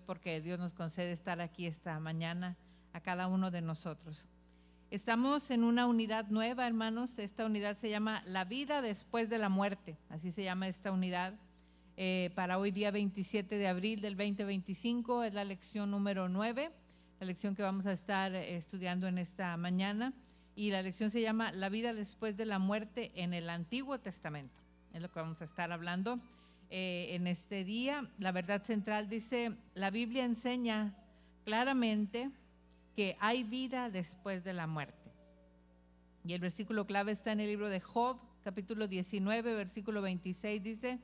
porque Dios nos concede estar aquí esta mañana a cada uno de nosotros. Estamos en una unidad nueva, hermanos. Esta unidad se llama La vida después de la muerte, así se llama esta unidad. Para hoy día 27 de abril del 2025 es la lección número 9, la lección que vamos a estar estudiando en esta mañana, y la lección se llama La vida después de la muerte en el Antiguo Testamento. Es lo que vamos a estar hablando en este día. La verdad central dice: la Biblia enseña claramente que hay vida después de la muerte. Y el versículo clave está en el libro de Job, capítulo 19, versículo 26, dice: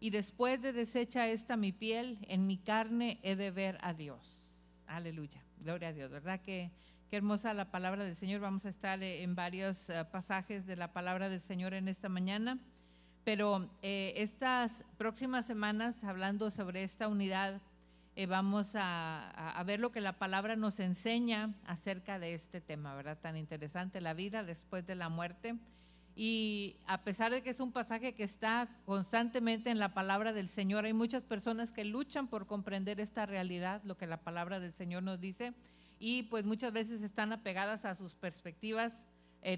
y después de deshecha esta mi piel, en mi carne he de ver a Dios. Aleluya, gloria a Dios, ¿verdad? Qué hermosa la palabra del Señor. Vamos a estar en varios pasajes de la palabra del Señor en esta mañana, pero estas próximas semanas, hablando sobre esta unidad, vamos a ver lo que la palabra nos enseña acerca de este tema, ¿verdad? Tan interesante, la vida después de la muerte. Y a pesar de que es un pasaje que está constantemente en la palabra del Señor, hay muchas personas que luchan por comprender esta realidad, lo que la palabra del Señor nos dice, y pues muchas veces están apegadas a sus perspectivas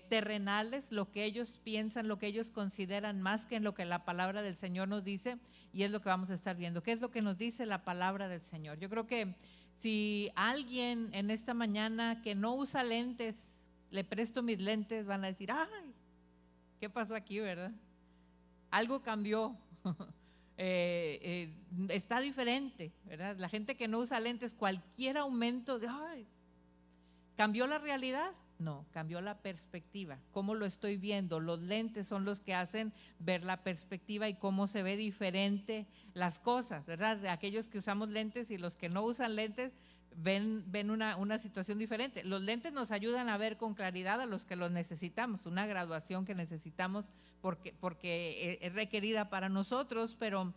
terrenales, lo que ellos piensan, lo que ellos consideran, más que en lo que la palabra del Señor nos dice, y es lo que vamos a estar viendo. ¿Qué es lo que nos dice la palabra del Señor? Yo creo que si alguien en esta mañana que no usa lentes, le presto mis lentes, van a decir: ¡ay! ¿Qué pasó aquí, verdad? Algo cambió. Está diferente, ¿verdad? La gente que no usa lentes, cualquier aumento de ¡ay! ¿Cambió la realidad? No, cambió la perspectiva. ¿Cómo lo estoy viendo? Los lentes son los que hacen ver la perspectiva y cómo se ve diferente las cosas, ¿verdad? De aquellos que usamos lentes y los que no usan lentes ven una situación diferente. Los lentes nos ayudan a ver con claridad a los que los necesitamos, una graduación que necesitamos porque es requerida para nosotros, pero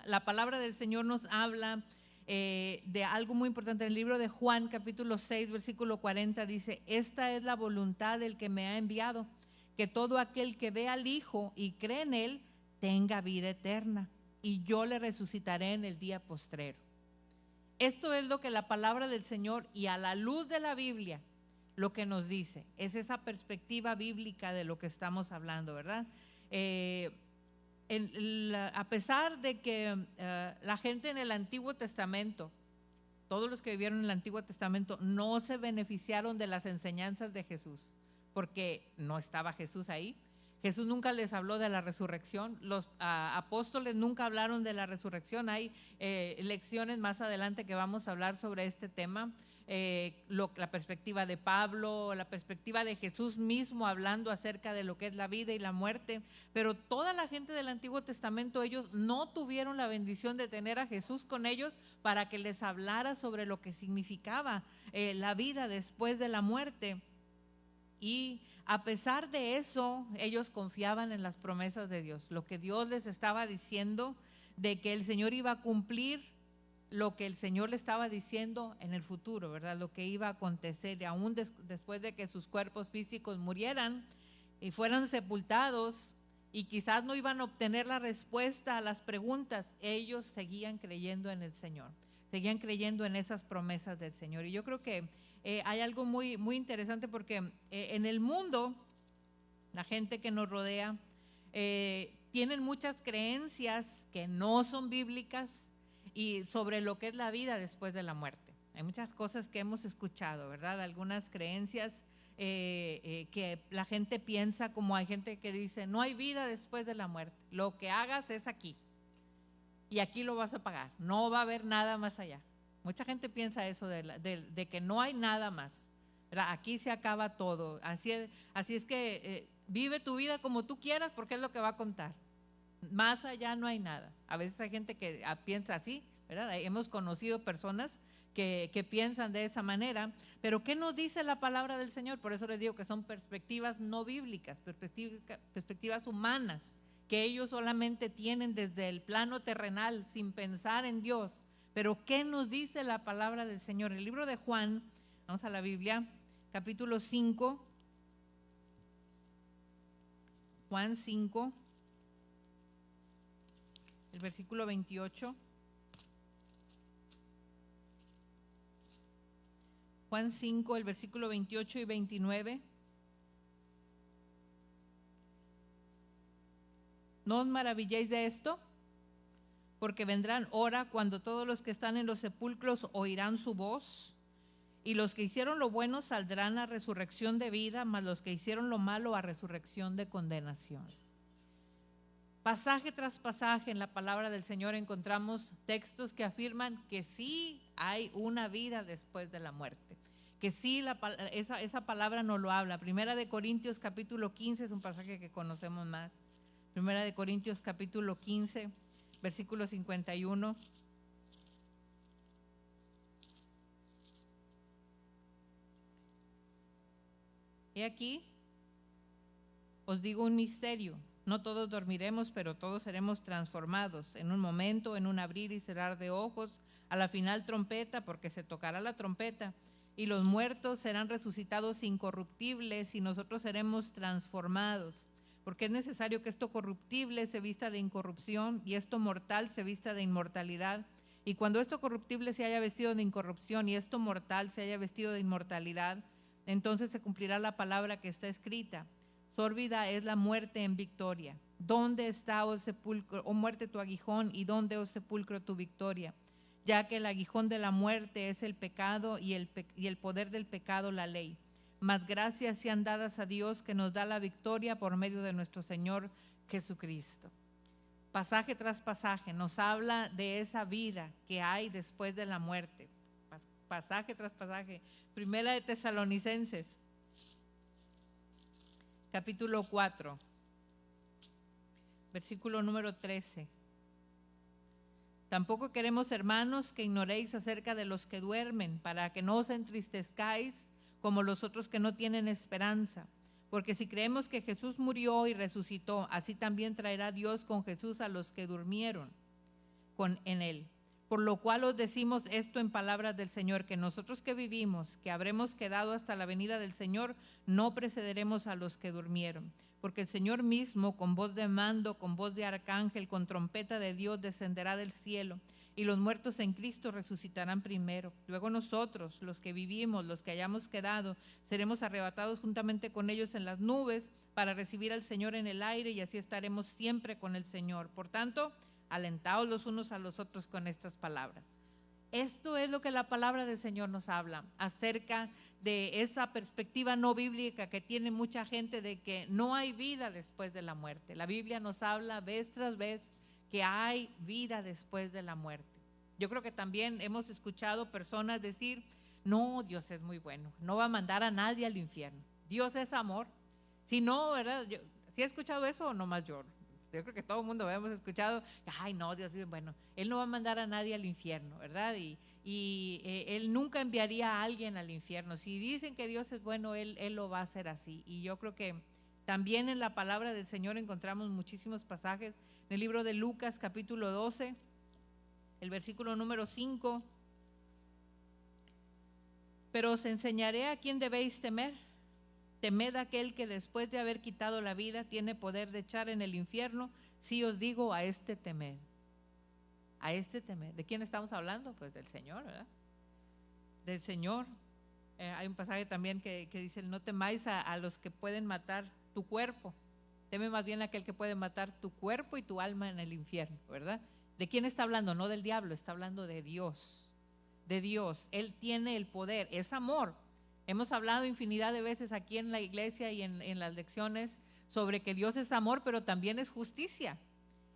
la palabra del Señor nos habla de algo muy importante. En el libro de Juan, capítulo 6, versículo 40, dice: esta es la voluntad del que me ha enviado, que todo aquel que ve al Hijo y cree en Él tenga vida eterna, y yo le resucitaré en el día postrero. Esto es lo que la palabra del Señor, y a la luz de la Biblia, lo que nos dice, es esa perspectiva bíblica de lo que estamos hablando, ¿verdad? A pesar de que la gente en el Antiguo Testamento, todos los que vivieron en el Antiguo Testamento, no se beneficiaron de las enseñanzas de Jesús, porque no estaba Jesús ahí. Jesús nunca les habló de la resurrección, los apóstoles nunca hablaron de la resurrección. Hay lecciones más adelante que vamos a hablar sobre este tema, la perspectiva de Pablo, la perspectiva de Jesús mismo hablando acerca de lo que es la vida y la muerte. Pero toda la gente del Antiguo Testamento, ellos no tuvieron la bendición de tener a Jesús con ellos para que les hablara sobre lo que significaba la vida después de la muerte. Y a pesar de eso, ellos confiaban en las promesas de Dios, lo que Dios les estaba diciendo, de que el Señor iba a cumplir lo que el Señor le estaba diciendo en el futuro, ¿verdad? Lo que iba a acontecer, y aún después de que sus cuerpos físicos murieran y fueran sepultados, y quizás no iban a obtener la respuesta a las preguntas, ellos seguían creyendo en el Señor, seguían creyendo en esas promesas del Señor. Y yo creo que hay algo muy, muy interesante, porque en el mundo, la gente que nos rodea, tienen muchas creencias que no son bíblicas y sobre lo que es la vida después de la muerte. Hay muchas cosas que hemos escuchado, ¿verdad? Algunas creencias que la gente piensa, como hay gente que dice: no hay vida después de la muerte, lo que hagas es aquí y aquí lo vas a pagar, no va a haber nada más allá. Mucha gente piensa eso de que no hay nada más, ¿verdad? Aquí se acaba todo, así es que vive tu vida como tú quieras, porque es lo que va a contar. Más allá no hay nada. A veces hay gente que piensa así, ¿verdad? Hemos conocido personas que piensan de esa manera, pero ¿qué nos dice la palabra del Señor? Por eso les digo que son perspectivas no bíblicas, perspectivas humanas, que ellos solamente tienen desde el plano terrenal, sin pensar en Dios. Pero ¿qué nos dice la palabra del Señor? En el libro de Juan, vamos a la Biblia, capítulo 5, Juan 5, el versículo 28. Juan 5, el versículo 28 y 29. No os maravilléis de esto, porque vendrán hora cuando todos los que están en los sepulcros oirán su voz, y los que hicieron lo bueno saldrán a resurrección de vida, mas los que hicieron lo malo a resurrección de condenación. Pasaje tras pasaje en la palabra del Señor encontramos textos que afirman que sí hay una vida después de la muerte, que sí esa palabra nos lo habla. Primera de Corintios capítulo 15 es un pasaje que conocemos más. Primera de Corintios capítulo 15, versículo 51. He aquí, os digo un misterio. No todos dormiremos, pero todos seremos transformados. En un momento, en un abrir y cerrar de ojos, a la final trompeta, porque se tocará la trompeta, y los muertos serán resucitados incorruptibles, y nosotros seremos transformados. Porque es necesario que esto corruptible se vista de incorrupción, y esto mortal se vista de inmortalidad. Y cuando esto corruptible se haya vestido de incorrupción, y esto mortal se haya vestido de inmortalidad, entonces se cumplirá la palabra que está escrita: sórbida es la muerte en victoria. ¿Dónde está, oh sepulcro, oh muerte, tu aguijón, y dónde, oh sepulcro, tu victoria? Ya que el aguijón de la muerte es el pecado, y el poder del pecado la ley. Mas gracias sean dadas a Dios, que nos da la victoria por medio de nuestro Señor Jesucristo. Pasaje tras pasaje nos habla de esa vida que hay después de la muerte. Pasaje tras pasaje. Primera de Tesalonicenses, capítulo 4, versículo número 13. Tampoco queremos, hermanos, que ignoréis acerca de los que duermen, para que no os entristezcáis como los otros que no tienen esperanza. Porque si creemos que Jesús murió y resucitó, así también traerá Dios con Jesús a los que durmieron en él. Por lo cual os decimos esto en palabras del Señor, que nosotros que vivimos, que habremos quedado hasta la venida del Señor, no precederemos a los que durmieron. Porque el Señor mismo, con voz de mando, con voz de arcángel, con trompeta de Dios, descenderá del cielo, y los muertos en Cristo resucitarán primero. Luego nosotros, los que vivimos, los que hayamos quedado, seremos arrebatados juntamente con ellos en las nubes para recibir al Señor en el aire, y así estaremos siempre con el Señor. Por tanto, alentaos los unos a los otros con estas palabras. Esto es lo que la palabra del Señor nos habla acerca de esa perspectiva no bíblica que tiene mucha gente de que no hay vida después de la muerte. La Biblia nos habla vez tras vez que hay vida después de la muerte. Yo creo que también hemos escuchado personas decir: no, Dios es muy bueno, no va a mandar a nadie al infierno. Dios es amor. Si no, ¿verdad? ¿Sí he escuchado eso o no más yo? Yo creo que todo el mundo hemos escuchado: ay, no, Dios es bueno, Él no va a mandar a nadie al infierno, ¿verdad? Y Él nunca enviaría a alguien al infierno. Si dicen que Dios es bueno, Él lo va a hacer así. Y yo creo que también en la palabra del Señor encontramos muchísimos pasajes. En el libro de Lucas, capítulo 12, el versículo número 5. Pero os enseñaré a quién debéis temer. Temed a aquel que después de haber quitado la vida tiene poder de echar en el infierno. Sí os digo, a este temed. A este temed. ¿De quién estamos hablando? Pues del Señor, ¿verdad? Del Señor. Hay un pasaje también que dice: no temáis a los que pueden matar tu cuerpo. Teme más bien a aquel que puede matar tu cuerpo y tu alma en el infierno, ¿verdad? ¿De quién está hablando? No del diablo, está hablando de Dios. De Dios. Él tiene el poder, es amor. Hemos hablado infinidad de veces aquí en la iglesia y en las lecciones sobre que Dios es amor, pero también es justicia.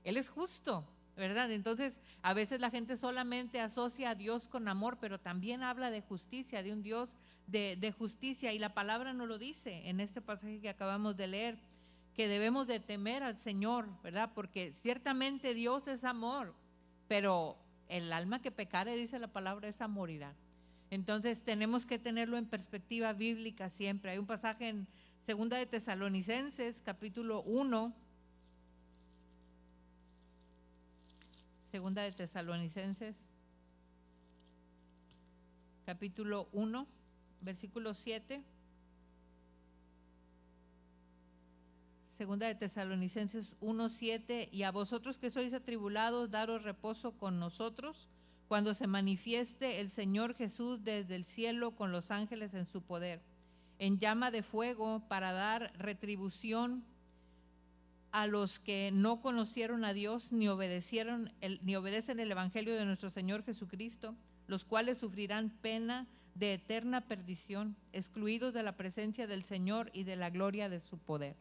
Él es justo, ¿verdad? Entonces, a veces la gente solamente asocia a Dios con amor, pero también habla de justicia, de un Dios de justicia. Y la palabra nos lo dice en este pasaje que acabamos de leer, que debemos de temer al Señor, ¿verdad? Porque ciertamente Dios es amor, pero el alma que pecare, dice la palabra, esa morirá. Entonces tenemos que tenerlo en perspectiva bíblica siempre. Hay un pasaje en Segunda de Tesalonicenses, capítulo 1. Segunda de Tesalonicenses, capítulo 1, versículo 7. Segunda de Tesalonicenses 1:7. Y a vosotros que sois atribulados, daros reposo con nosotros, cuando se manifieste el Señor Jesús desde el cielo con los ángeles en su poder, en llama de fuego, para dar retribución a los que no conocieron a Dios ni obedecen el Evangelio de nuestro Señor Jesucristo, los cuales sufrirán pena de eterna perdición, excluidos de la presencia del Señor y de la gloria de su poder.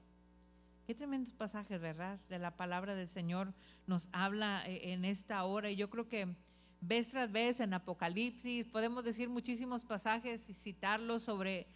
Qué tremendos pasajes, ¿verdad? De la palabra del Señor nos habla en esta hora, y yo creo que vez tras vez en Apocalipsis podemos decir muchísimos pasajes y citarlos sobre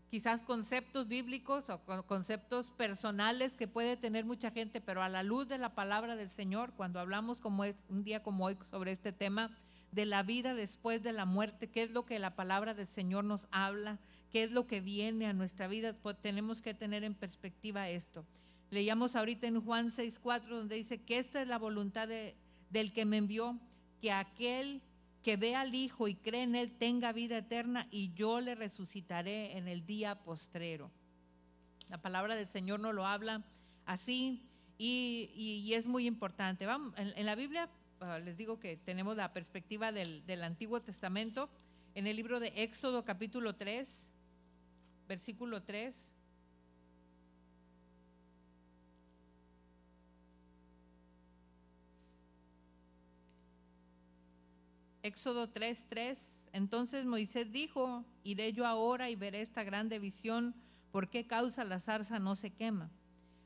quizás conceptos bíblicos o conceptos personales que puede tener mucha gente, pero a la luz de la palabra del Señor, cuando hablamos como es un día como hoy sobre este tema de la vida después de la muerte, qué es lo que la palabra del Señor nos habla, qué es lo que viene a nuestra vida, pues tenemos que tener en perspectiva esto. Leíamos ahorita en Juan 6:4, donde dice que esta es la voluntad del que me envió, que aquel que ve al Hijo y cree en Él tenga vida eterna, y yo le resucitaré en el día postrero. La palabra del Señor nos lo habla así, y es muy importante. Vamos, en la Biblia les digo que tenemos la perspectiva del Antiguo Testamento. En el libro de Éxodo capítulo 3, versículo 3. Éxodo 3:3. Entonces Moisés dijo: iré yo ahora y veré esta grande visión, ¿por qué causa la zarza no se quema?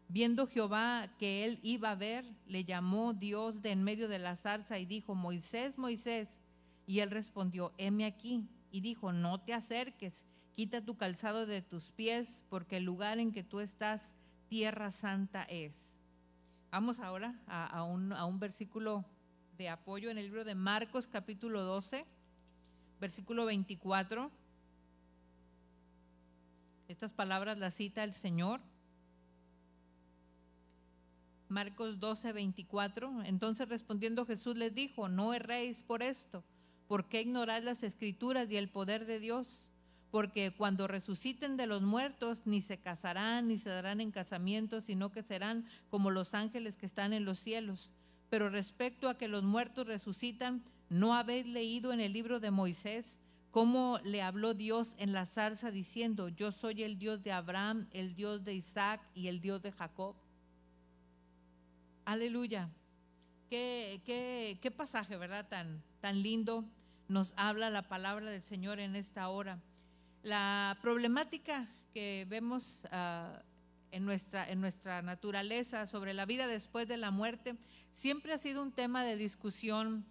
Viendo Jehová que él iba a ver, le llamó Dios de en medio de la zarza y dijo: Moisés, Moisés. Y él respondió: heme aquí. Y dijo: no te acerques, quita tu calzado de tus pies, porque el lugar en que tú estás, tierra santa es. Vamos ahora a un versículo de apoyo en el libro de Marcos capítulo 12, versículo 24. Estas palabras las cita el Señor. Marcos 12, 24. Entonces respondiendo Jesús les dijo: no erréis por esto, ¿por qué ignoráis las Escrituras y el poder de Dios? Porque cuando resuciten de los muertos, ni se casarán, ni se darán en casamiento, sino que serán como los ángeles que están en los cielos. Pero respecto a que los muertos resucitan, ¿no habéis leído en el libro de Moisés cómo le habló Dios en la zarza diciendo: yo soy el Dios de Abraham, el Dios de Isaac y el Dios de Jacob? Aleluya. Qué pasaje, ¿verdad? Tan lindo nos habla la palabra del Señor en esta hora. La problemática que vemos en nuestra naturaleza sobre la vida después de la muerte siempre ha sido un tema de discusión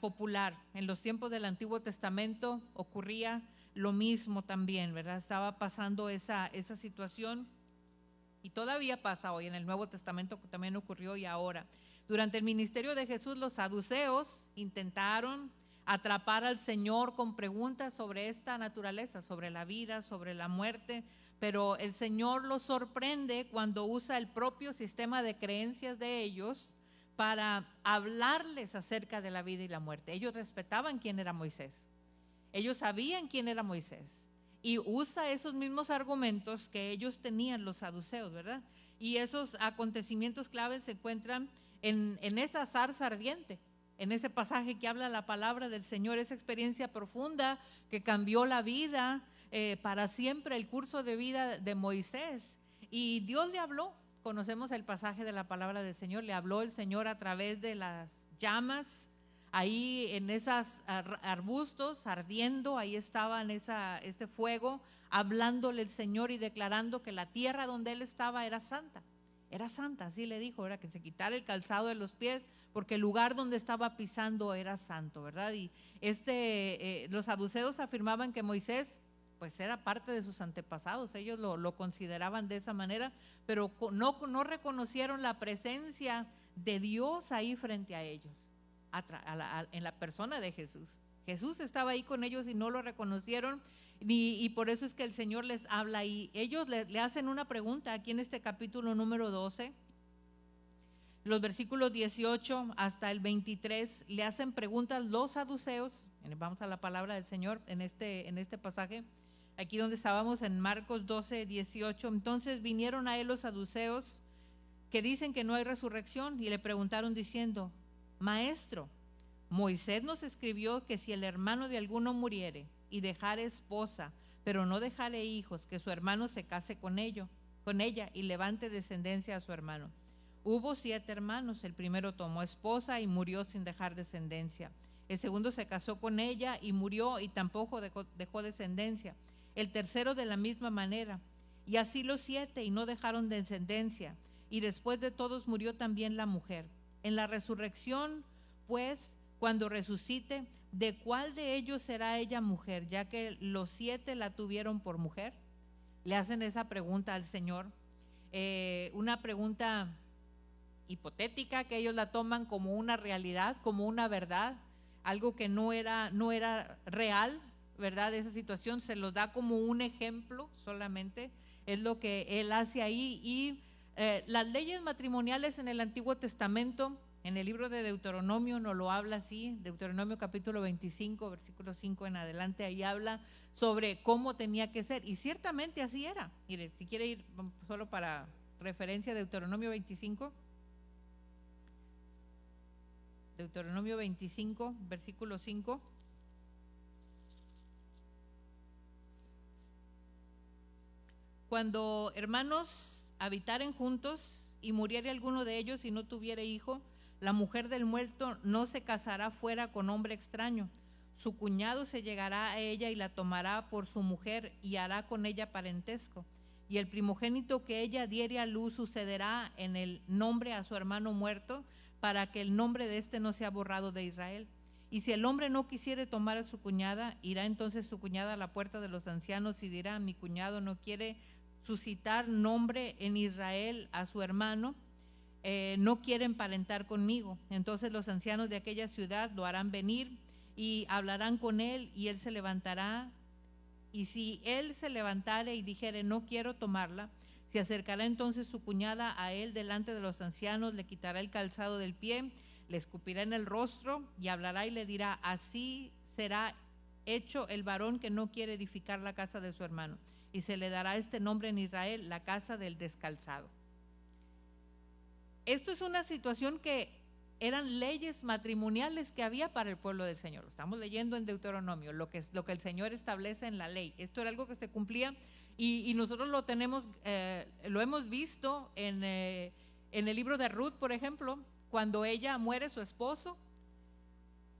popular. En los tiempos del Antiguo Testamento ocurría lo mismo también, ¿verdad? Estaba pasando esa situación, y todavía pasa hoy. En el Nuevo Testamento también ocurrió, y ahora. Durante el ministerio de Jesús, los saduceos intentaron atrapar al Señor con preguntas sobre esta naturaleza, sobre la vida, sobre la muerte, pero el Señor los sorprende cuando usa el propio sistema de creencias de ellos para hablarles acerca de la vida y la muerte. Ellos respetaban quién era Moisés, ellos sabían quién era Moisés, y usa esos mismos argumentos que ellos tenían los saduceos, ¿verdad? Y esos acontecimientos claves se encuentran en esa zarza ardiente, en ese pasaje que habla la palabra del Señor, esa experiencia profunda que cambió la vida para siempre, el curso de vida de Moisés. Y Dios le habló. Conocemos el pasaje de la palabra del Señor. Le habló el Señor a través de las llamas, ahí en esos arbustos ardiendo, ahí estaba en este fuego, hablándole el Señor y declarando que la tierra donde él estaba era santa, así le dijo, era que se quitara el calzado de los pies, porque el lugar donde estaba pisando era santo, ¿verdad? Y los saduceos afirmaban que Moisés pues era parte de sus antepasados, ellos lo consideraban de esa manera, pero no reconocieron la presencia de Dios ahí frente a ellos, en la persona de Jesús. Jesús estaba ahí con ellos y no lo reconocieron, y por eso es que el Señor les habla, y ellos le hacen una pregunta aquí en este capítulo número 12, los versículos 18 hasta el 23, le hacen preguntas los saduceos. Vamos a la palabra del Señor en este pasaje, aquí donde estábamos en Marcos 12, 18. Entonces vinieron a él los saduceos, que dicen que no hay resurrección, y le preguntaron diciendo: Maestro, Moisés nos escribió que si el hermano de alguno muriere y dejare esposa, pero no dejare hijos, que su hermano se case con ella y levante descendencia a su hermano. Hubo 7 hermanos, el primero tomó esposa y murió sin dejar descendencia. El segundo se casó con ella y murió y tampoco dejó descendencia. El tercero de la misma manera. Y así los 7 y no dejaron descendencia. Y después de todos murió también la mujer. En la resurrección, pues, cuando resucite, ¿de cuál de ellos será ella mujer, ya que los 7 la tuvieron por mujer? Le hacen esa pregunta al Señor. Una pregunta hipotética que ellos la toman como una realidad, como una verdad, algo que no era real, ¿verdad? Esa situación se los da como un ejemplo solamente, es lo que él hace ahí. Y las leyes matrimoniales en el Antiguo Testamento, en el libro de Deuteronomio nos lo habla así, Deuteronomio capítulo 25, versículo 5 en adelante, ahí habla sobre cómo tenía que ser, y ciertamente así era. Mire, si quiere ir solo para referencia, Deuteronomio 25, versículo 5. Cuando hermanos habitaren juntos y muriere alguno de ellos y no tuviere hijo, la mujer del muerto no se casará fuera con hombre extraño. Su cuñado se llegará a ella y la tomará por su mujer y hará con ella parentesco. Y el primogénito que ella diere a luz sucederá en el nombre a su hermano muerto, para que el nombre de éste no sea borrado de Israel. Y si el hombre no quisiere tomar a su cuñada, irá entonces su cuñada a la puerta de los ancianos y dirá: mi cuñado no quiere suscitar nombre en Israel a su hermano, no quiere emparentar conmigo. Entonces los ancianos de aquella ciudad lo harán venir y hablarán con él, y él se levantará. Y si él se levantare y dijere: no quiero tomarla, se acercará entonces su cuñada a él delante de los ancianos, le quitará el calzado del pie, le escupirá en el rostro y hablará y le dirá: así será hecho el varón que no quiere edificar la casa de su hermano. Y se le dará este nombre en Israel: la casa del descalzado. Esto es una situación que eran leyes matrimoniales que había para el pueblo del Señor. Lo estamos leyendo en Deuteronomio, lo que el Señor establece en la ley. Esto era algo que se cumplía, y nosotros lo tenemos, lo hemos visto en el libro de Ruth, por ejemplo. Cuando ella muere, su esposo,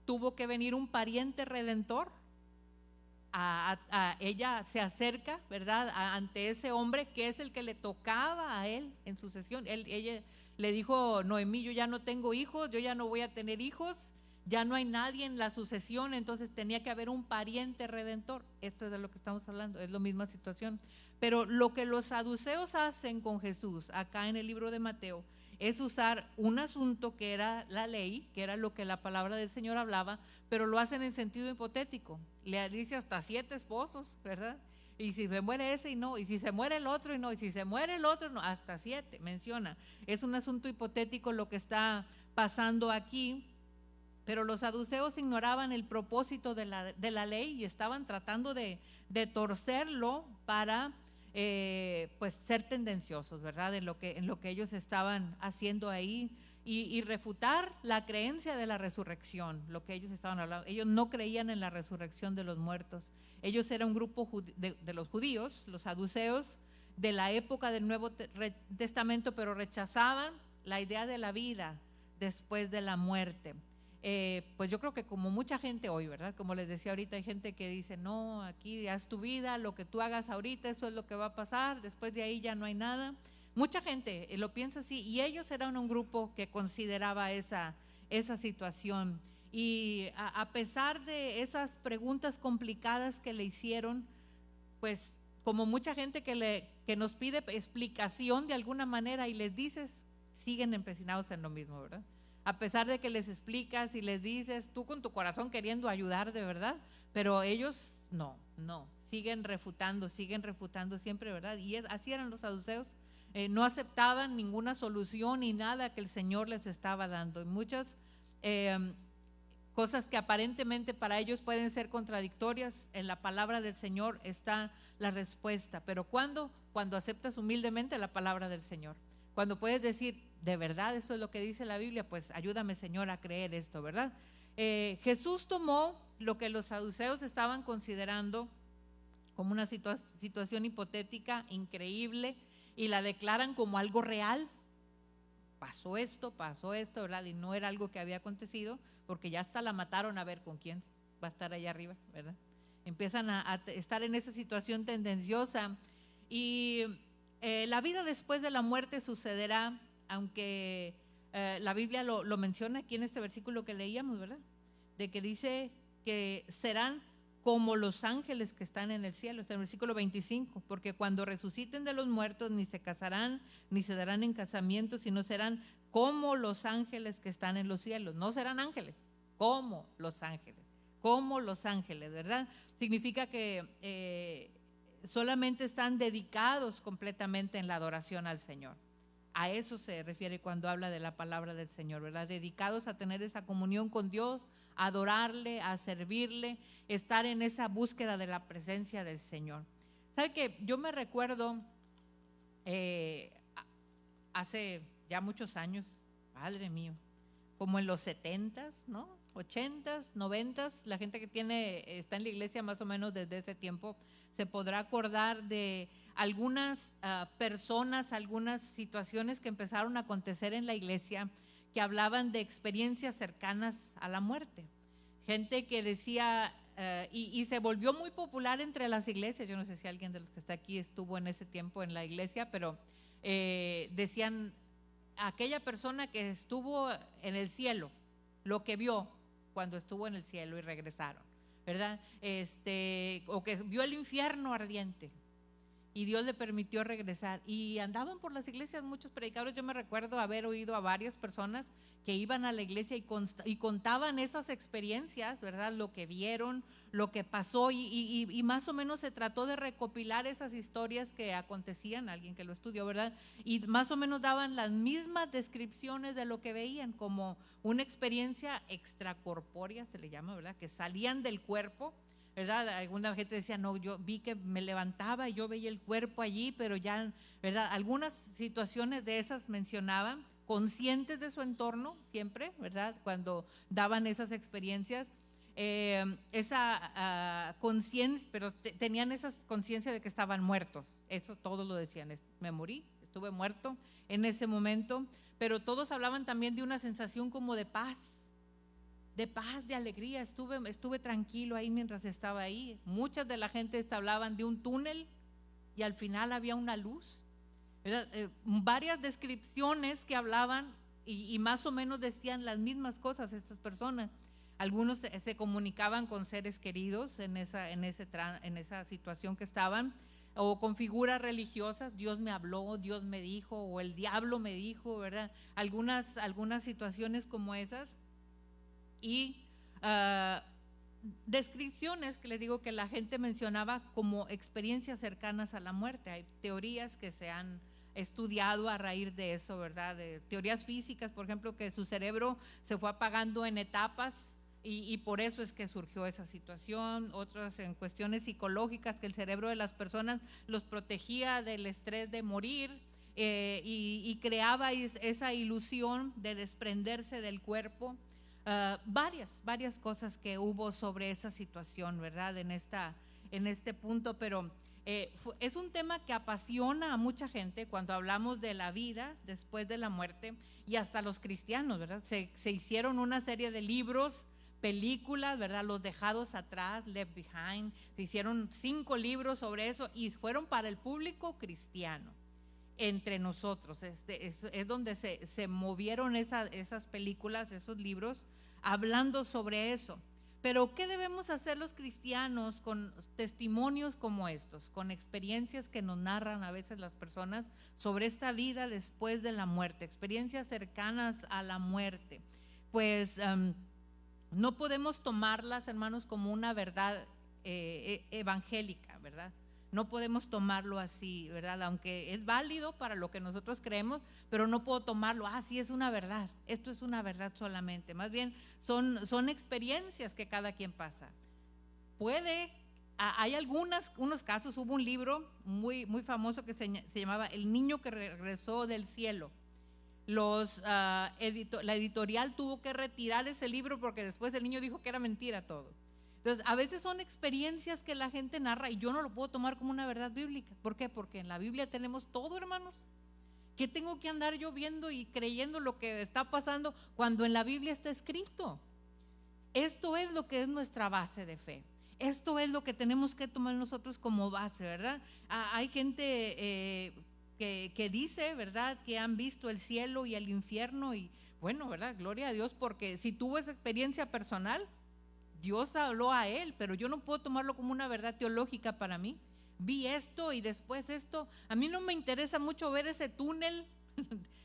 tuvo que venir un pariente redentor. Ella se acerca, ¿verdad?, ante ese hombre que es el que le tocaba a él en sucesión. Ella le dijo: Noemí, yo ya no tengo hijos, yo ya no voy a tener hijos, ya no hay nadie en la sucesión, entonces tenía que haber un pariente redentor. Esto es de lo que estamos hablando, es la misma situación. Pero lo que los saduceos hacen con Jesús acá en el libro de Mateo es usar un asunto que era la ley, que era lo que la palabra del Señor hablaba, pero lo hacen en sentido hipotético. Le dice hasta 7 esposos, ¿verdad? Y si se muere ese y no, y si se muere el otro y no, y si se muere el otro no, hasta 7 menciona. Es un asunto hipotético lo que está pasando aquí, pero los saduceos ignoraban el propósito de la ley y estaban tratando de torcerlo para pues ser tendenciosos, ¿verdad?, en lo que ellos estaban haciendo ahí, y refutar la creencia de la resurrección, lo que ellos estaban hablando. Ellos no creían en la resurrección de los muertos. Ellos eran un grupo de los judíos, los saduceos, de la época del Nuevo Testamento, pero rechazaban la idea de la vida después de la muerte. Pues yo creo que como mucha gente hoy, ¿verdad? Como les decía ahorita, hay gente que dice: no, aquí haz tu vida, lo que tú hagas ahorita, eso es lo que va a pasar, después de ahí ya no hay nada. Mucha gente lo piensa así, y ellos eran un grupo que consideraba esa situación. Y a pesar de esas preguntas complicadas que le hicieron, pues como mucha gente que nos pide explicación de alguna manera y les dices, siguen empecinados en lo mismo, ¿verdad? A pesar de que les explicas y les dices, tú con tu corazón queriendo ayudar de verdad, pero ellos no, siguen refutando siempre, ¿verdad? Y así eran los saduceos. No aceptaban ninguna solución ni nada que el Señor les estaba dando. Y muchas cosas que aparentemente para ellos pueden ser contradictorias, en la palabra del Señor está la respuesta. Pero cuando aceptas humildemente la palabra del Señor, cuando puedes decir: de verdad esto es lo que dice la Biblia, pues ayúdame, Señor, a creer esto, ¿verdad? Jesús tomó lo que los saduceos estaban considerando como una situación hipotética, increíble, y la declaran como algo real. Pasó esto, ¿verdad? Y no era algo que había acontecido, porque ya hasta la mataron, a ver con quién va a estar allá arriba, ¿verdad? Empiezan a estar en esa situación tendenciosa. Y la vida después de la muerte sucederá, aunque la Biblia lo menciona aquí en este versículo que leíamos, ¿verdad? De que dice que serán como los ángeles que están en el cielo. Está en el versículo 25, porque cuando resuciten de los muertos ni se casarán, ni se darán en casamiento, sino serán como los ángeles que están en los cielos. No serán ángeles, como los ángeles, ¿verdad? Significa que solamente están dedicados completamente en la adoración al Señor. A eso se refiere cuando habla de la palabra del Señor, ¿verdad? Dedicados a tener esa comunión con Dios, a adorarle, a servirle, estar en esa búsqueda de la presencia del Señor. ¿Sabe qué? Yo me recuerdo hace ya muchos años, padre mío, como en los 70s, ¿no? 80s, 90s, la gente que está en la iglesia más o menos desde ese tiempo se podrá acordar de algunas personas, algunas situaciones que empezaron a acontecer en la iglesia que hablaban de experiencias cercanas a la muerte. Gente que decía, y se volvió muy popular entre las iglesias. Yo no sé si alguien de los que está aquí estuvo en ese tiempo en la iglesia, pero decían, aquella persona que estuvo en el cielo, lo que vio cuando estuvo en el cielo y regresaron, ¿verdad? O que vio el infierno ardiente y Dios le permitió regresar. Y andaban por las iglesias muchos predicadores. Yo me recuerdo haber oído a varias personas que iban a la iglesia y contaban esas experiencias, ¿verdad? Lo que vieron, lo que pasó, y más o menos se trató de recopilar esas historias que acontecían, alguien que lo estudió, ¿verdad? Y más o menos daban las mismas descripciones de lo que veían, como una experiencia extracorpórea, se le llama, ¿verdad? Que salían del cuerpo, ¿verdad? Alguna gente decía, no, yo vi que me levantaba y yo veía el cuerpo allí, pero ya, ¿verdad? Algunas situaciones de esas mencionaban, conscientes de su entorno siempre, ¿verdad? Cuando daban esas experiencias, esa conciencia, pero tenían esa conciencia de que estaban muertos. Eso todos lo decían, me morí, estuve muerto en ese momento, pero todos hablaban también de una sensación como de paz, de alegría. Estuve tranquilo ahí mientras estaba ahí. Muchas de la gente hablaban de un túnel y al final había una luz. Varias descripciones que hablaban y más o menos decían las mismas cosas estas personas. Algunos se comunicaban con seres queridos en esa situación que estaban, o con figuras religiosas. Dios me habló, Dios me dijo, o el diablo me dijo, ¿verdad? Algunas situaciones como esas. Y descripciones que les digo que la gente mencionaba como experiencias cercanas a la muerte. Hay teorías que se han estudiado a raíz de eso, ¿verdad? De teorías físicas, por ejemplo, que su cerebro se fue apagando en etapas y por eso es que surgió esa situación. Otras en cuestiones psicológicas, que el cerebro de las personas los protegía del estrés de morir y creaba esa ilusión de desprenderse del cuerpo. Varias cosas que hubo sobre esa situación, ¿verdad? En este punto, pero es un tema que apasiona a mucha gente cuando hablamos de la vida después de la muerte, y hasta los cristianos, ¿verdad? Se hicieron una serie de libros, películas, ¿verdad? Los dejados atrás, Left Behind. Se hicieron 5 libros sobre eso y fueron para el público cristiano. Entre nosotros, es donde se movieron esas películas, esos libros, hablando sobre eso. Pero ¿qué debemos hacer los cristianos con testimonios como estos, con experiencias que nos narran a veces las personas sobre esta vida después de la muerte, experiencias cercanas a la muerte? Pues no podemos tomarlas, hermanos, como una verdad evangélica, ¿verdad? No podemos tomarlo así, ¿verdad? Aunque es válido para lo que nosotros creemos, pero no puedo tomarlo, sí es una verdad, esto es una verdad solamente. Más bien son experiencias que cada quien pasa. Hay unos casos. Hubo un libro muy, muy famoso que se llamaba El niño que regresó del cielo. la editorial tuvo que retirar ese libro porque después el niño dijo que era mentira todo. Entonces, a veces son experiencias que la gente narra y yo no lo puedo tomar como una verdad bíblica. ¿Por qué? Porque en la Biblia tenemos todo, hermanos. ¿Qué tengo que andar yo viendo y creyendo lo que está pasando cuando en la Biblia está escrito? Esto es lo que es nuestra base de fe. Esto es lo que tenemos que tomar nosotros como base, ¿verdad? Hay gente que dice, ¿verdad?, que han visto el cielo y el infierno y bueno, ¿verdad? Gloria a Dios, porque si tuvo esa experiencia personal, Dios habló a él, pero yo no puedo tomarlo como una verdad teológica para mí. Vi esto y después esto. A mí no me interesa mucho ver ese túnel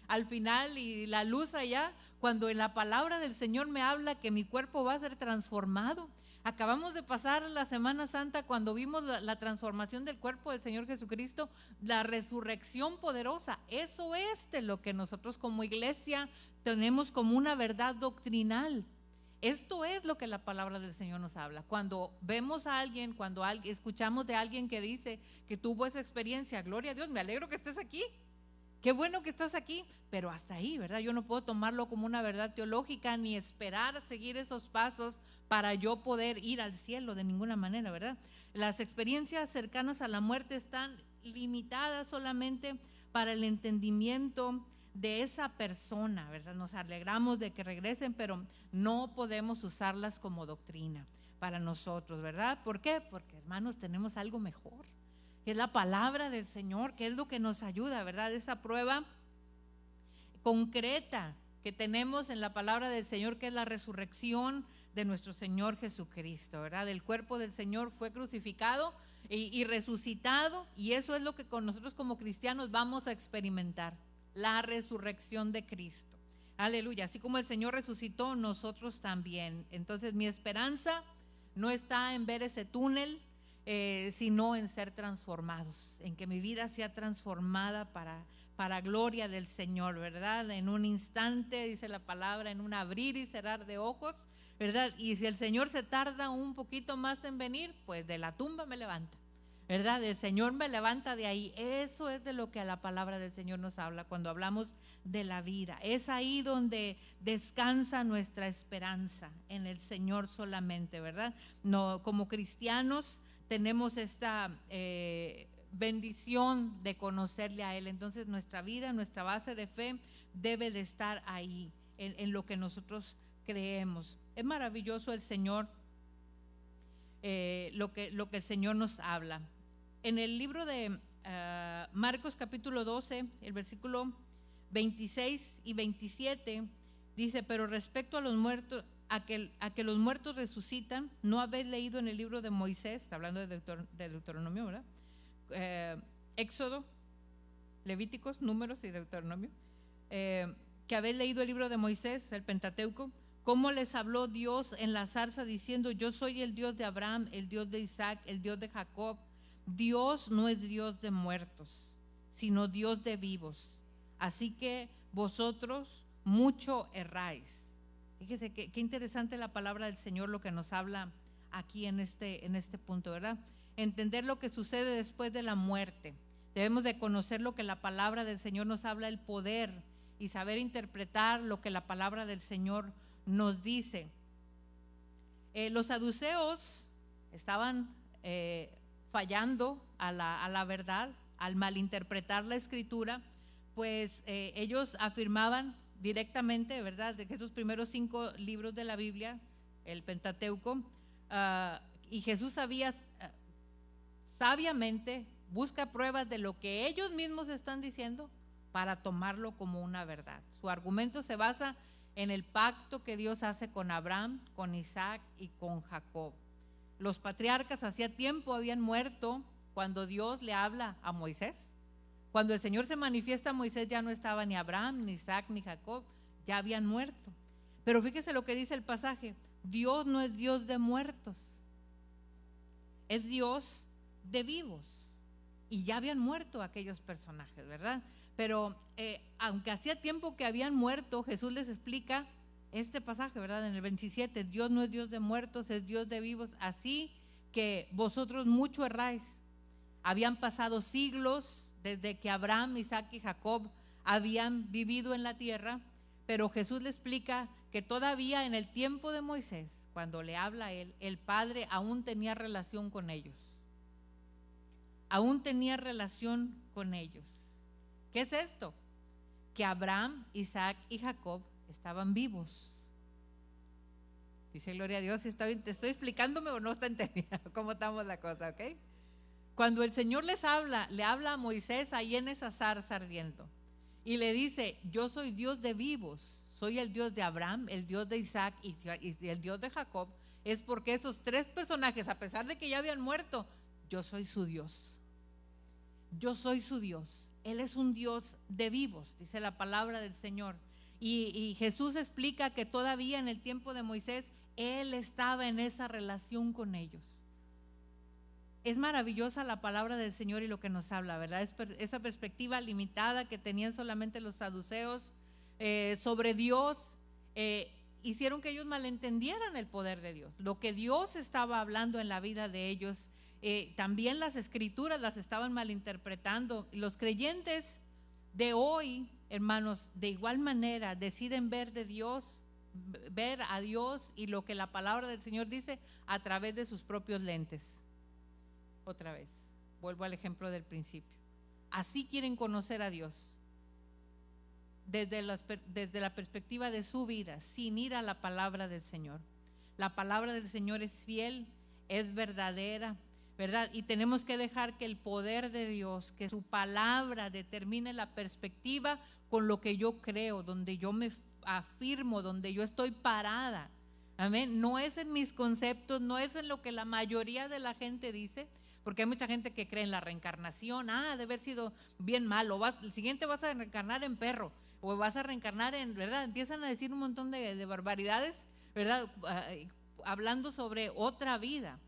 al final y la luz allá, cuando en la palabra del Señor me habla que mi cuerpo va a ser transformado. Acabamos de pasar la Semana Santa cuando vimos la transformación del cuerpo del Señor Jesucristo, la resurrección poderosa. Eso es de lo que nosotros como iglesia tenemos como una verdad doctrinal. Esto es lo que la palabra del Señor nos habla. Cuando vemos a alguien, cuando escuchamos de alguien que dice que tuvo esa experiencia, gloria a Dios, me alegro que estés aquí. Qué bueno que estás aquí, pero hasta ahí, ¿verdad? Yo no puedo tomarlo como una verdad teológica ni esperar seguir esos pasos para yo poder ir al cielo de ninguna manera, ¿verdad? Las experiencias cercanas a la muerte están limitadas solamente para el entendimiento de esa persona, ¿verdad? Nos alegramos de que regresen, pero no podemos usarlas como doctrina para nosotros, ¿verdad? ¿Por qué? Porque, hermanos, tenemos algo mejor, que es la palabra del Señor, que es lo que nos ayuda, ¿verdad? Esa prueba concreta que tenemos en la palabra del Señor, que es la resurrección de nuestro Señor Jesucristo, ¿verdad? El cuerpo del Señor fue crucificado y resucitado, y eso es lo que con nosotros como cristianos vamos a experimentar, la resurrección de Cristo. Aleluya, así como el Señor resucitó, nosotros también. Entonces mi esperanza no está en ver ese túnel, sino en ser transformados, en que mi vida sea transformada para gloria del Señor, ¿verdad? En un instante, dice la palabra, en un abrir y cerrar de ojos, ¿verdad? Y si el Señor se tarda un poquito más en venir, pues de la tumba me levanta, ¿verdad? El Señor me levanta de ahí. Eso es de lo que a la palabra del Señor nos habla cuando hablamos de la vida. Es ahí donde descansa nuestra esperanza, en el Señor solamente, ¿verdad? No, como cristianos tenemos esta bendición de conocerle a Él. Entonces nuestra vida, nuestra base de fe debe de estar ahí, en lo que nosotros creemos. Es maravilloso el Señor, lo que el Señor nos habla. En el libro de Marcos capítulo 12, el versículo 26 y 27, dice: pero respecto a los muertos, a que los muertos resucitan, ¿no habéis leído en el libro de Moisés? Está hablando de Deuteronomio, ¿verdad? Éxodo, Levíticos, Números y Deuteronomio. Que habéis leído el libro de Moisés, el Pentateuco, cómo les habló Dios en la zarza diciendo: yo soy el Dios de Abraham, el Dios de Isaac, el Dios de Jacob. Dios no es Dios de muertos, sino Dios de vivos. Así que vosotros mucho erráis. Fíjese qué interesante la palabra del Señor, lo que nos habla aquí en este punto, ¿verdad? Entender lo que sucede después de la muerte. Debemos de conocer lo que la palabra del Señor nos habla, el poder, y saber interpretar lo que la palabra del Señor nos dice. Los saduceos estaban fallando a la verdad al malinterpretar la Escritura, pues ellos afirmaban directamente, ¿verdad?, de que esos primeros 5 libros de la Biblia, el Pentateuco, y Jesús sabía sabiamente, busca pruebas de lo que ellos mismos están diciendo para tomarlo como una verdad. Su argumento se basa en el pacto que Dios hace con Abraham, con Isaac y con Jacob. Los patriarcas hacía tiempo habían muerto cuando Dios le habla a Moisés. Cuando el Señor se manifiesta a Moisés, ya no estaba ni Abraham, ni Isaac, ni Jacob, ya habían muerto. Pero fíjese lo que dice el pasaje: Dios no es Dios de muertos, es Dios de vivos. Y ya habían muerto aquellos personajes, ¿verdad? Pero aunque hacía tiempo que habían muerto, Jesús les explica este pasaje, ¿verdad? En el 27, Dios no es Dios de muertos, es Dios de vivos, así que vosotros mucho erráis. Habían pasado siglos desde que Abraham, Isaac y Jacob habían vivido en la tierra, pero Jesús le explica que todavía en el tiempo de Moisés, cuando le habla a él, el Padre aún tenía relación con ellos. Aún tenía relación con ellos. ¿Qué es esto? Que Abraham, Isaac y Jacob estaban vivos. Dice gloria a Dios, ¿te estoy explicándome o no está entendiendo cómo estamos la cosa? ¿Ok? Cuando el Señor le habla a Moisés ahí en esa zarza ardiendo y le dice, yo soy Dios de vivos, soy el Dios de Abraham, el Dios de Isaac y el Dios de Jacob, es porque esos tres personajes, a pesar de que ya habían muerto, yo soy su Dios. Yo soy su Dios. Él es un Dios de vivos, dice la palabra del Señor. Y Jesús explica que todavía en el tiempo de Moisés, Él estaba en esa relación con ellos. Es maravillosa la palabra del Señor y lo que nos habla, ¿verdad? Esa perspectiva limitada que tenían solamente los saduceos sobre Dios, hicieron que ellos malentendieran el poder de Dios. Lo que Dios estaba hablando en la vida de ellos, también las escrituras las estaban malinterpretando. Los creyentes de hoy, hermanos, de igual manera deciden ver a Dios y lo que la palabra del Señor dice a través de sus propios lentes. Otra vez, vuelvo al ejemplo del principio. Así quieren conocer a Dios, desde la perspectiva de su vida, sin ir a la palabra del Señor. La palabra del Señor es fiel, es verdadera, ¿verdad? Y tenemos que dejar que el poder de Dios, que su palabra determine la perspectiva con lo que yo creo, donde yo me afirmo, donde yo estoy parada. Amén. No es en mis conceptos, no es en lo que la mayoría de la gente dice, porque hay mucha gente que cree en la reencarnación. De haber sido bien malo, el siguiente vas a reencarnar en perro, o vas a reencarnar en, ¿verdad? Empiezan a decir un montón de barbaridades, ¿verdad? Hablando sobre otra vida.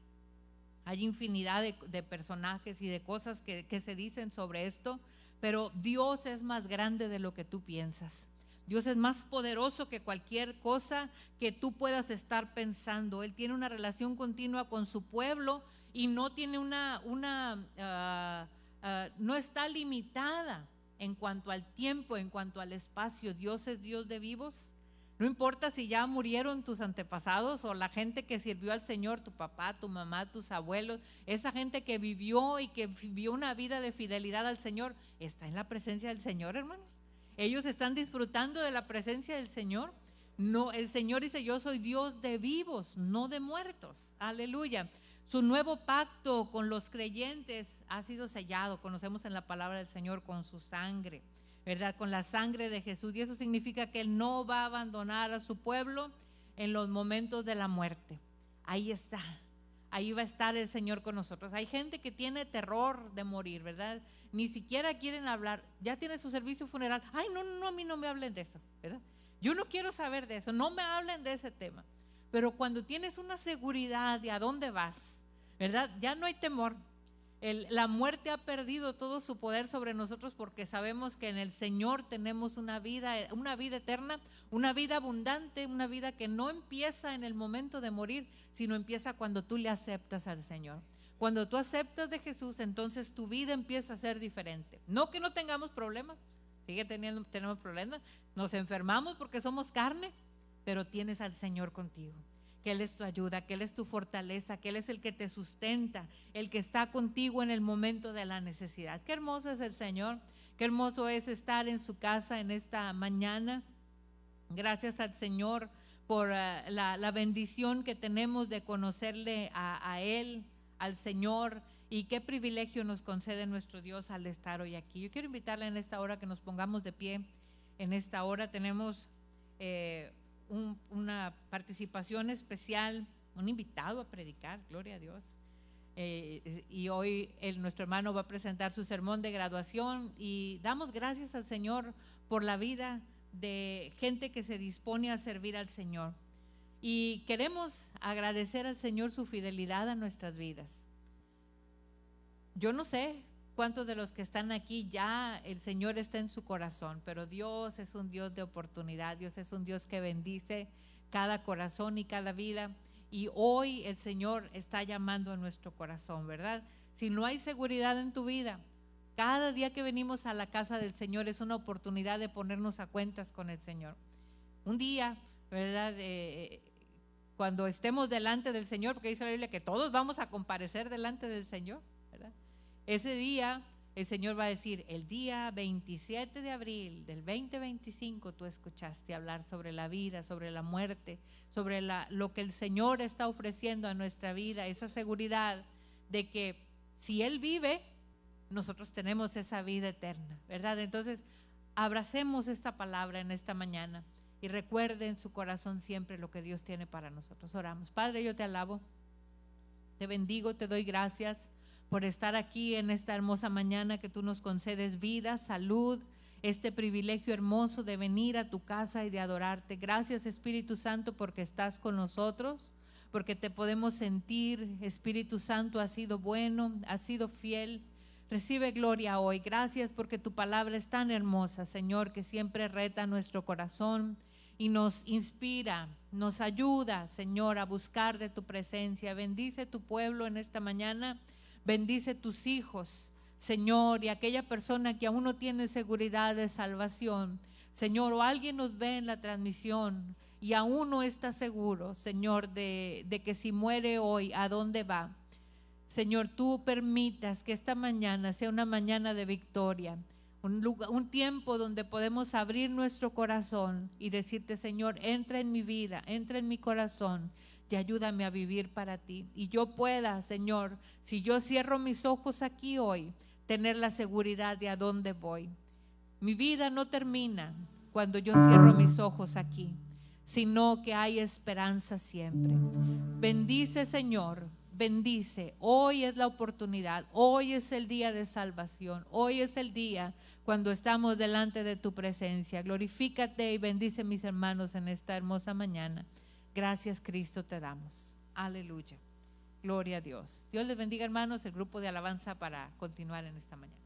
Hay infinidad de personajes y de cosas que se dicen sobre esto, pero Dios es más grande de lo que tú piensas. Dios es más poderoso que cualquier cosa que tú puedas estar pensando. Él tiene una relación continua con su pueblo y no tiene no está limitada en cuanto al tiempo, en cuanto al espacio. Dios es Dios de vivos. No importa si ya murieron tus antepasados o la gente que sirvió al Señor, tu papá, tu mamá, tus abuelos, esa gente que vivió y que vivió una vida de fidelidad al Señor, está en la presencia del Señor, hermanos. Ellos están disfrutando de la presencia del Señor. No, el Señor dice, yo soy Dios de vivos, no de muertos. Aleluya. Su nuevo pacto con los creyentes ha sido sellado, conocemos en la palabra del Señor, con su sangre, ¿verdad? Con la sangre de Jesús. Y eso significa que Él no va a abandonar a su pueblo en los momentos de la muerte. Ahí está. Ahí va a estar el Señor con nosotros. Hay gente que tiene terror de morir, ¿verdad? Ni siquiera quieren hablar. Ya tiene su servicio funeral. Ay, no, a mí no me hablen de eso, ¿verdad? Yo no quiero saber de eso. No me hablen de ese tema. Pero cuando tienes una seguridad de a dónde vas, ¿verdad? Ya no hay temor. La muerte ha perdido todo su poder sobre nosotros porque sabemos que en el Señor tenemos una vida eterna, una vida abundante, una vida que no empieza en el momento de morir, sino empieza cuando tú le aceptas al Señor. Cuando tú aceptas de Jesús, entonces tu vida empieza a ser diferente. No que no tengamos problemas, tenemos problemas, nos enfermamos porque somos carne, pero tienes al Señor contigo. Que Él es tu ayuda, que Él es tu fortaleza, que Él es el que te sustenta, el que está contigo en el momento de la necesidad. Qué hermoso es el Señor, qué hermoso es estar en su casa en esta mañana. Gracias al Señor por la bendición que tenemos de conocerle a Él, al Señor, y qué privilegio nos concede nuestro Dios al estar hoy aquí. Yo quiero invitarle en esta hora que nos pongamos de pie. En esta hora tenemos una participación especial, un invitado a predicar, gloria a Dios. Y hoy nuestro hermano va a presentar su sermón de graduación y damos gracias al Señor por la vida de gente que se dispone a servir al Señor. Y queremos agradecer al Señor su fidelidad a nuestras vidas. Yo no sé cuántos de los que están aquí ya el Señor está en su corazón, pero Dios es un Dios de oportunidad, Dios es un Dios que bendice cada corazón y cada vida, y hoy el Señor está llamando a nuestro corazón, ¿verdad? Si no hay seguridad en tu vida, Cada día que venimos a la casa del Señor es una oportunidad de ponernos a cuentas con el Señor. Un día, ¿verdad? Cuando estemos delante del Señor, porque dice la Biblia que todos vamos a comparecer delante del Señor, ¿verdad? Ese día el Señor va a decir, el día 27 de abril del 2025 tú escuchaste hablar sobre la vida, sobre la muerte, sobre lo que el Señor está ofreciendo a nuestra vida, esa seguridad de que si Él vive, nosotros tenemos esa vida eterna, ¿verdad? Entonces, abracemos esta palabra en esta mañana y recuerde en su corazón siempre lo que Dios tiene para nosotros. Oramos. Padre, yo te alabo, te bendigo, te doy gracias por estar aquí en esta hermosa mañana que tú nos concedes vida, salud, este privilegio hermoso de venir a tu casa y de adorarte. Gracias, Espíritu Santo, porque estás con nosotros, porque te podemos sentir. Espíritu Santo, has sido bueno, has sido fiel. Recibe gloria hoy. Gracias porque tu palabra es tan hermosa, Señor, que siempre reta nuestro corazón y nos inspira, nos ayuda, Señor, a buscar de tu presencia. Bendice tu pueblo en esta mañana. Bendice tus hijos, Señor, y aquella persona que aún no tiene seguridad de salvación, Señor, o alguien nos ve en la transmisión y aún no está seguro, Señor, de que si muere hoy, ¿a dónde va? Señor, tú permitas que esta mañana sea una mañana de victoria, un tiempo donde podemos abrir nuestro corazón y decirte, Señor, entra en mi vida, entra en mi corazón y ayúdame a vivir para ti. Y yo pueda, Señor, si yo cierro mis ojos aquí hoy, tener la seguridad de a dónde voy. Mi vida no termina cuando yo cierro mis ojos aquí, sino que hay esperanza siempre. Bendice, Señor, bendice. Hoy es la oportunidad, hoy es el día de salvación, hoy es el día cuando estamos delante de tu presencia. Glorifícate y bendice mis hermanos en esta hermosa mañana. Gracias, Cristo, te damos. Aleluya. Gloria a Dios. Dios les bendiga, hermanos, el grupo de alabanza para continuar en esta mañana.